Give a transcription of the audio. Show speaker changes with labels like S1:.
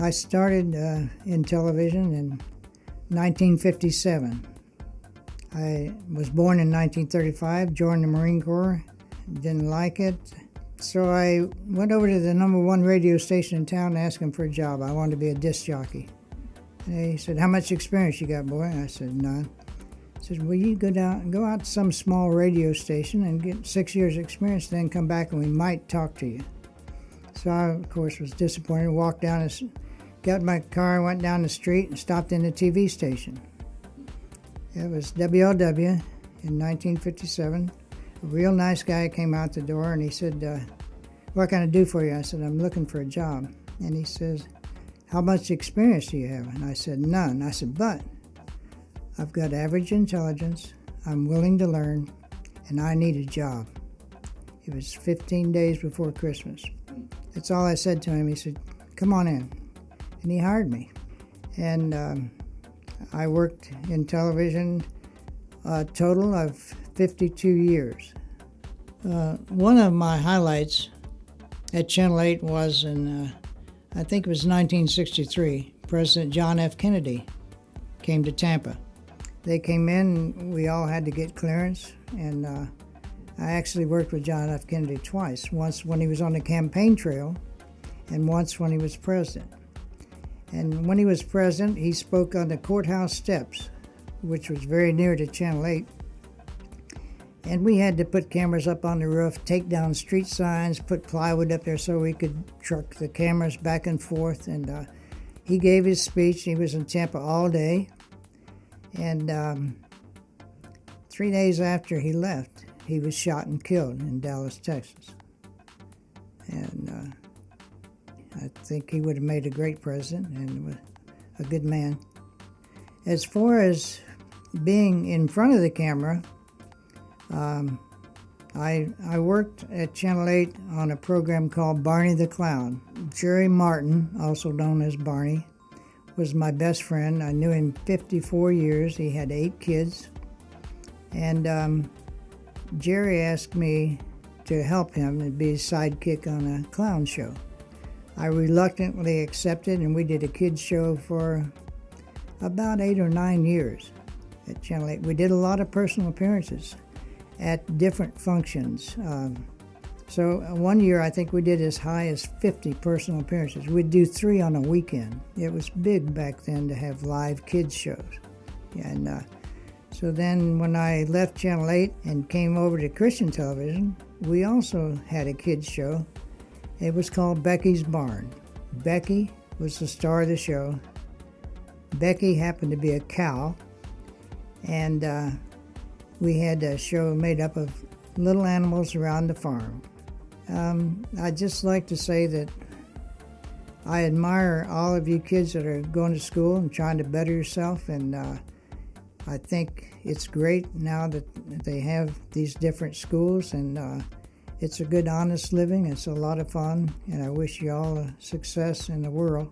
S1: I started in television in 1957. I was born in 1935, joined the Marine Corps, didn't like it. So I went over to the #1 radio station in town and asked him for a job. I wanted to be a disc jockey. And he said, "How much experience you got, boy?" And I said, "None." He said, "Well, you go out to some small radio station and get 6 years experience, then come back and we might talk to you." So I, of course, was disappointed. Walked down, got in my car, went down the street and stopped in the TV station. It was WLW in 1957. A real nice guy came out the door and he said, "What can I do for you?" I said, "I'm looking for a job." And he says, "How much experience do you have?" And I said, "None." I said, "But I've got average intelligence, I'm willing to learn, and I need a job." It was 15 days before Christmas. That's all I said to him. He said, "Come on in." And he hired me. And I worked in television a total of 52 years. One of my highlights at Channel 8 was in, I think it was 1963, President John F. Kennedy came to Tampa. They came in, we all had to get clearance, and I actually worked with John F. Kennedy twice, once when he was on the campaign trail and once when he was president. And when he was president, he spoke on the courthouse steps, which was very near to Channel 8. And we had to put cameras up on the roof, take down street signs, put plywood up there so we could truck the cameras back and forth. And he gave his speech. He was in Tampa all day. And 3 days after he left, he was shot and killed in Dallas, Texas. And I think he would have made a great president and a good man. As far as being in front of the camera, I worked at Channel 8 on a program called Barney the Clown. Jerry Martin, also known as Barney, was my best friend. I knew him 54 years. He had 8 kids. And Jerry asked me to help him and be his sidekick on a clown show. I reluctantly accepted, and we did a kids show for about 8 or 9 years at Channel 8. We did a lot of personal appearances at different functions. So one year I think we did as high as 50 personal appearances. We'd do 3 on a weekend. It was big back then to have live kids shows. And so then when I left Channel 8 and came over to Christian television, we also had a kids show. It was called Becky's Barn. Becky was the star of the show. Becky happened to be a cow, and we had a show made up of little animals around the farm. I'd just like to say that I admire all of you kids that are going to school and trying to better yourself, and I think it's great now that they have these different schools, and it's a good, honest living. It's a lot of fun, and I wish you all success in the world.